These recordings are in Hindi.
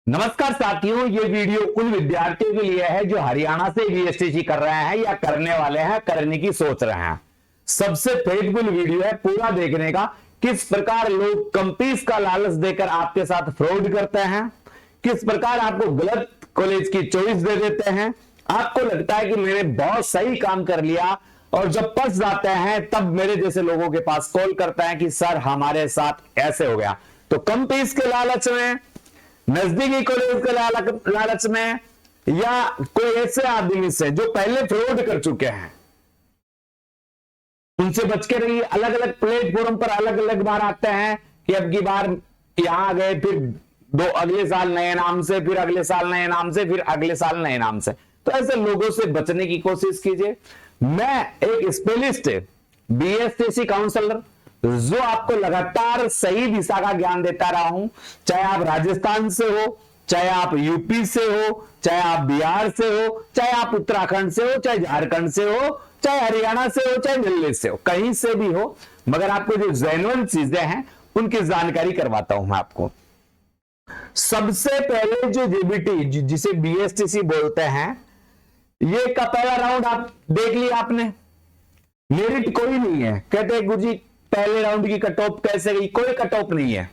नमस्कार साथियों, ये वीडियो उन विद्यार्थियों के लिए है जो हरियाणा से बीएसटीसी कर रहे हैं या करने वाले हैं, करने की सोच रहे हैं। सबसे फेथफुल वीडियो है, पूरा देखने का। किस प्रकार लोग कंपीस का लालच देकर आपके साथ फ्रॉड करते हैं, किस प्रकार आपको गलत कॉलेज की चॉइस दे देते हैं। आपको लगता है कि मैंने बहुत सही काम कर लिया, और जब फंस जाते हैं तब मेरे जैसे लोगों के पास कॉल करते हैं कि सर हमारे साथ ऐसे हो गया। तो कंपीस के लालच में, नजदीकी कॉलेज के लालच में, या कोई ऐसे आदमी से जो पहले फ्रॉड कर चुके हैं, उनसे बच के रहिए। अलग अलग प्लेटफॉर्म पर अलग अलग बार आते हैं कि अब की बार यहां गए, फिर अगले साल नए नाम से, फिर अगले साल नए नाम से, फिर अगले साल नए नाम से। तो ऐसे लोगों से बचने की कोशिश कीजिए। मैं एक स्पेशलिस्ट बीएसटीसी काउंसलर जो आपको लगातार सही दिशा का ज्ञान देता रहा हूं, चाहे आप राजस्थान से हो, चाहे आप यूपी से हो, चाहे आप बिहार से हो, चाहे आप उत्तराखंड से हो, चाहे झारखंड से हो, चाहे हरियाणा से हो, चाहे दिल्ली से हो, कहीं से भी हो, मगर आपको जो जेन्युइन चीजें हैं उनकी जानकारी करवाता हूं मैं आपको। सबसे पहले जो जेबीटी, जिसे बीएसटीसी बोलते हैं, ये का पहला राउंड आप देख लिया आपने। मेरिट कोई नहीं है। कहते हैं गुरुजी पहले राउंड की कट ऑफ कैसे गई? कोई कट ऑफ नहीं है।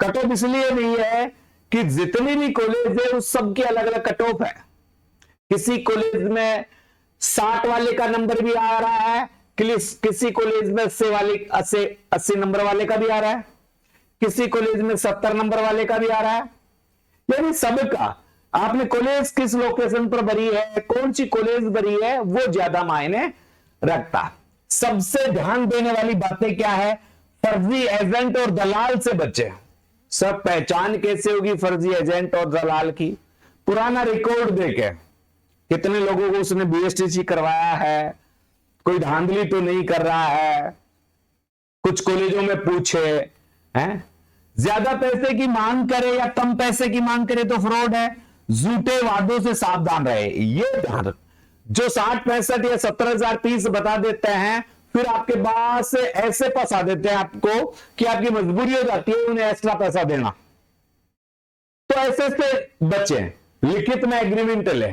कट ऑफ इसलिए नहीं है कि जितनी भी कॉलेज है उस सब की अलग अलग कट ऑफ है। किसी कॉलेज में 60 वाले का नंबर भी आ रहा है, किसी कॉलेज में 80 नंबर वाले का भी आ रहा है, किसी कॉलेज में 70 नंबर वाले का भी आ रहा है। यानी सबका, आपने कॉलेज किस लोकेशन पर भरी है, कौन सी कॉलेज भरी है, वो ज्यादा मायने रखता। सबसे ध्यान देने वाली बातें क्या है? फर्जी एजेंट और दलाल से बचे। सब पहचान कैसे होगी फर्जी एजेंट और दलाल की? पुराना रिकॉर्ड देके कितने लोगों को उसने बीएसटीसी करवाया है, कोई धांधली तो नहीं कर रहा है। कुछ कॉलेजों में पूछे हैं, ज्यादा पैसे की मांग करे या कम पैसे की मांग करे तो फ्रॉड है। झूठे वादों से सावधान रहे। ये ध्यान, जो 60, 65 या 70,000 फीस बता देते हैं, फिर आपके पास ऐसे फंसा देते हैं आपको कि आपकी मजबूरी हो जाती है उन्हें एक्स्ट्रा पैसा देना। तो ऐसे से बचे। लिखित में एग्रीमेंट ले,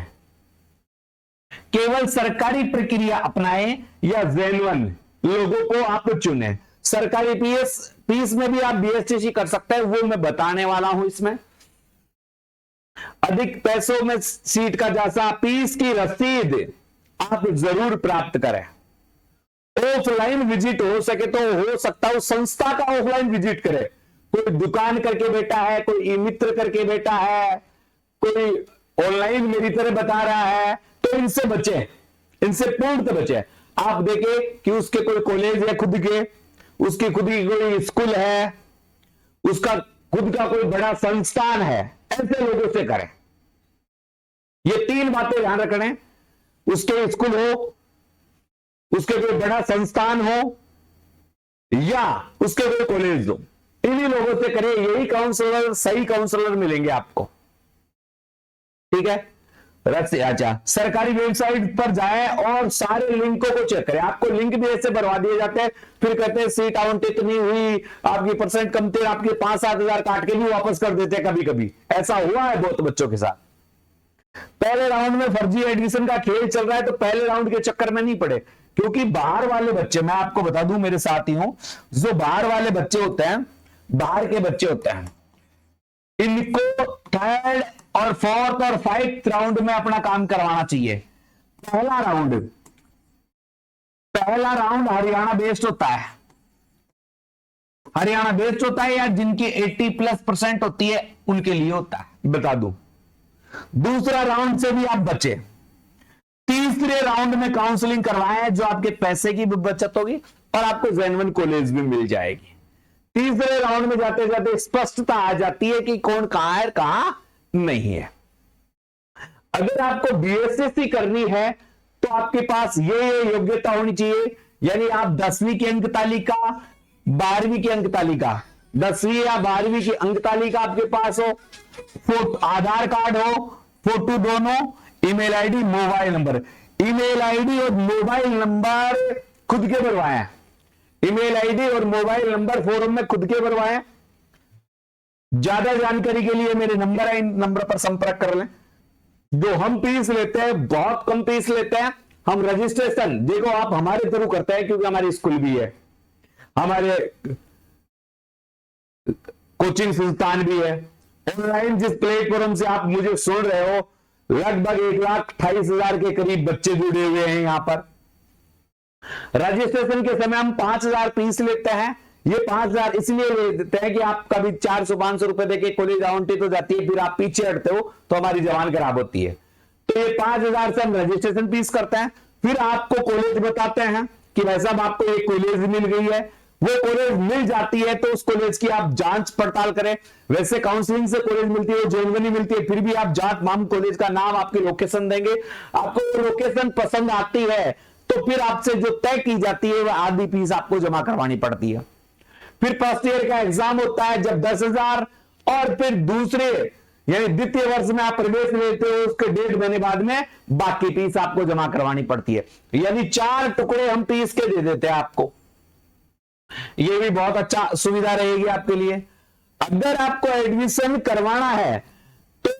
केवल सरकारी प्रक्रिया अपनाएं या जेन्युइन लोगों को आप चुने। सरकारी फीस में भी आप बीएसटीसी कर सकते हैं, वो मैं बताने वाला हूं। इसमें अधिक पैसों में सीट का जैसा फीस की रसीद आप जरूर प्राप्त करें। ऑफलाइन विजिट हो सके तो हो सकता है संस्था का ऑफलाइन विजिट करे। कोई दुकान करके बैठा है, कोई ई मित्र करके बैठा है, कोई ऑनलाइन मेरी तरह बता रहा है, तो इनसे बचे, इनसे पूर्णतः बचे। आप देखें कि उसके कोई कॉलेज है खुद के, उसकी खुद की कोई स्कूल है, उसका खुद का कोई बड़ा संस्थान है, ऐसे लोगों से करें। ये 3 बातें ध्यान रखना। उसके स्कूल हो, उसके कोई बड़ा संस्थान हो, या उसके कोई कॉलेज हो, इन्हीं लोगों से करें। यही काउंसलर, सही काउंसलर मिलेंगे आपको। ठीक है। अच्छा, सरकारी वेबसाइट पर जाएं और सारे लिंकों को चेक करें। आपको लिंक भी ऐसे भरवा दिए जाते हैं, फिर कहते हैं सीट आवंटित नहीं हुई, आपकी परसेंट कम थे, आपके 5-7 हजार काट के भी वापस कर देते हैं। कभी कभी ऐसा हुआ है बहुत बच्चों के साथ। पहले राउंड में फर्जी एडमिशन का खेल चल रहा है, तो पहले राउंड के चक्कर में नहीं पड़े। क्योंकि बाहर वाले बच्चे, मैं आपको बता दूं मेरे साथियों, जो बाहर वाले बच्चे होते हैं, बाहर के बच्चे होते हैं, इनको 3rd और 4th और 5th राउंड में अपना काम करवाना चाहिए। पहला राउंड हरियाणा बेस्ड होता है। हरियाणा बेस्ड होता है, या जिनकी 80+% होती है उनके लिए होता है, बता दूं। दूसरा राउंड से भी आप बचे। तीसरे राउंड में काउंसलिंग करवाएं, जो आपके पैसे की भी बचत होगी और आपको जेन्युइन कॉलेज भी मिल जाएगी। तीसरे राउंड में जाते जाते स्पष्टता आ जाती है कि कौन कहां है, कहां नहीं है। अगर आपको बीएसटीसी करनी है तो आपके पास ये योग्यता होनी चाहिए। यानी आप 10वीं की अंक तालिका, 12वीं की अंक तालिका, 10वीं या 12वीं की अंक तालिका आपके पास हो, आधार कार्ड हो, फोटो दोनों, email ID, mobile number. Email ID और मोबाइल नंबर खुद के भरवाएं। ईमेल आईडी और मोबाइल नंबर फॉर्म में खुद के भरवाएं। ज्यादा जानकारी के लिए मेरे नंबर है, इन नंबर पर संपर्क कर लें। जो हम फीस लेते हैं बहुत कम फीस लेते हैं। हम रजिस्ट्रेशन देखो आप हमारे थ्रू करते हैं क्योंकि हमारी स्कूल भी है, हमारे कोचिंग संस्थान भी है। ऑनलाइन जिस प्लेटफॉर्म से आप मुझे सुन रहे हो लगभग 1,28,000 के करीब बच्चे जुड़े हुए हैं यहां पर। रजिस्ट्रेशन के समय हम 5,000 फीस लेते हैं। ये 5,000 इसलिए ले देते हैं कि आप कभी 400-500 रुपए देके कॉलेज आवंटित हो जाती है, फिर आप पीछे हटते हो तो हमारी जवान खराब होती है। तो ये 5,000 से हम रजिस्ट्रेशन फीस करते हैं। फिर आपको कॉलेज बताते हैं कि भाई साहब आपको एक कॉलेज मिल गई है। वो कॉलेज मिल जाती है तो उस कॉलेज की आप जांच पड़ताल करें। वैसे काउंसलिंग से कॉलेज मिलती है, जेनवनी मिलती है, फिर भी आप जांच माम कॉलेज का नाम, आपकी लोकेशन देंगे। आपको वो लोकेशन पसंद आती है तो फिर आपसे जो तय की जाती है वह आधी फीस आपको जमा करवानी पड़ती है। फिर फर्स्ट ईयर का एग्जाम होता है जब 10,000, और फिर दूसरे यानी द्वितीय वर्ष में आप प्रवेश लेते हो उसके 1.5 महीने बाद में बाकी फीस आपको जमा करवानी पड़ती है। यानी 4 टुकड़े हम फीस के दे देते हैं आपको। ये भी बहुत अच्छा सुविधा रहेगी आपके लिए। अगर आपको एडमिशन करवाना है तो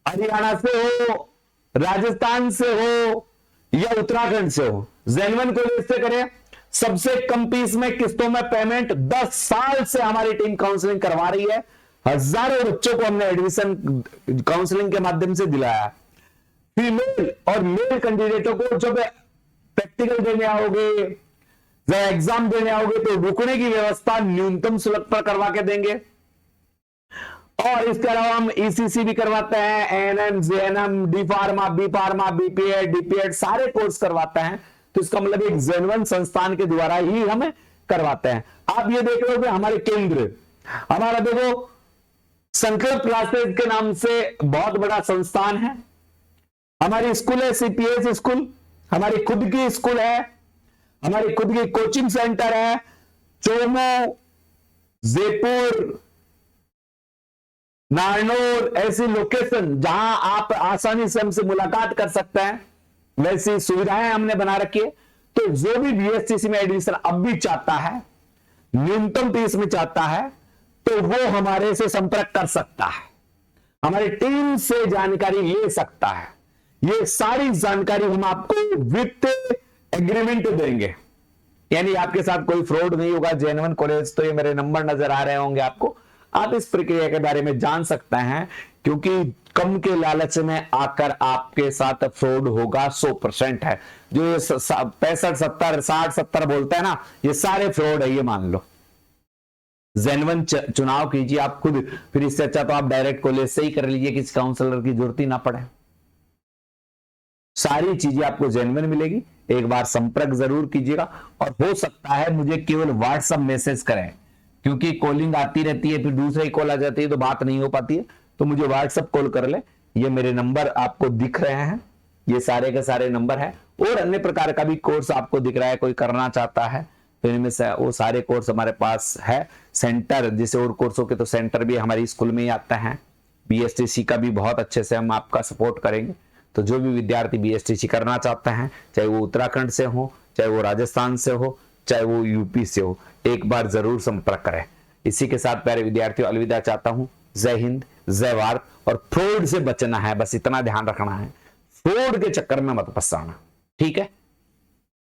हरियाणा से हो, राजस्थान से हो या उत्तराखंड से हो, जेनवन कॉलेज से करें। सबसे कम फीस में किस्तों में पेमेंट 10 साल से हमारी टीम काउंसलिंग करवा रही है। हजारों बच्चों को हमने एडमिशन काउंसलिंग के माध्यम से दिलाया। फीमेल और मेल कैंडिडेटों को जब प्रैक्टिकल देने आओगे, जब एग्जाम देने आओगे तो रुकने की व्यवस्था न्यूनतम शुल्क पर करवा के देंगे। और इसके अलावा हम ईसीसी भी करवाते हैं, ANM, JNM, D pharma, B pharma, BPEd, DPEd सारे कोर्स करवाते हैं। तो इसका मतलब एक जेनवन संस्थान के द्वारा ही हमें करवाते हैं। आप ये देख रहे हो कि हमारे केंद्र, हमारा देखो संकल्प क्लासेस के नाम से बहुत बड़ा संस्थान है। हमारी स्कूल है सीपीएस स्कूल, हमारी खुद की स्कूल है, हमारी खुद की कोचिंग सेंटर है। चोमो, जयपुर, नारनौल ऐसी लोकेशन जहां आप आसानी से हमसे मुलाकात कर सकते हैं, वैसी सुविधाएं हमने बना रखी है। तो जो भी बीएसटीसी में एडमिशन अब भी चाहता है, न्यूनतम फीस में चाहता है, तो वो हमारे से संपर्क कर सकता है, हमारी टीम से जानकारी ले सकता है। ये सारी जानकारी हम आपको विथ एग्रीमेंट देंगे, यानी आपके साथ कोई फ्रॉड नहीं होगा। जेन्युइन कॉलेज तो ये मेरे नंबर नजर आ रहे होंगे आपको, आप इस प्रक्रिया के बारे में जान सकते हैं। क्योंकि कम के लालच में आकर आपके साथ फ्रॉड होगा 100% है। जो ये 65, 70, 60, 70 बोलते हैं ना, ये सारे फ्रॉड है, ये मान लो। जेन्युइन चुनाव कीजिए आप खुद, फिर इससे अच्छा तो आप डायरेक्ट कॉलेज से ही कर लीजिए, किसी काउंसलर की जरूरत ही ना पड़े। सारी चीजें आपको जेन्युइन मिलेगी। एक बार संपर्क जरूर कीजिएगा, और हो सकता है मुझे केवल व्हाट्सएप मैसेज करें, क्योंकि कॉलिंग आती रहती है, फिर दूसरी कॉल आ जाती है तो बात नहीं हो पाती है। तो मुझे व्हाट्सएप कॉल कर ले, ये मेरे नंबर आपको दिख रहे हैं, ये सारे के सारे नंबर है। और अन्य प्रकार का भी कोर्स आपको दिख रहा है, कोई करना चाहता है तो इनमें से वो सारे कोर्स हमारे पास है। सेंटर जैसे और कोर्सों के तो सेंटर भी हमारी स्कूल में ही आते हैं। बीएसटीसी का भी बहुत अच्छे से हम आपका सपोर्ट करेंगे। तो जो भी विद्यार्थी बीएसटीसी करना चाहते हैं, चाहे वो उत्तराखंड से हो, चाहे वो राजस्थान से हो, चाहे वो यूपी से हो, एक बार जरूर संपर्क करें। इसी के साथ प्यारे विद्यार्थियों अलविदा चाहता हूं। जय हिंद, जय भारत। और फ्रॉड से बचना है, बस इतना ध्यान रखना है, फ्रॉड के चक्कर में मत फंसाना, ठीक है।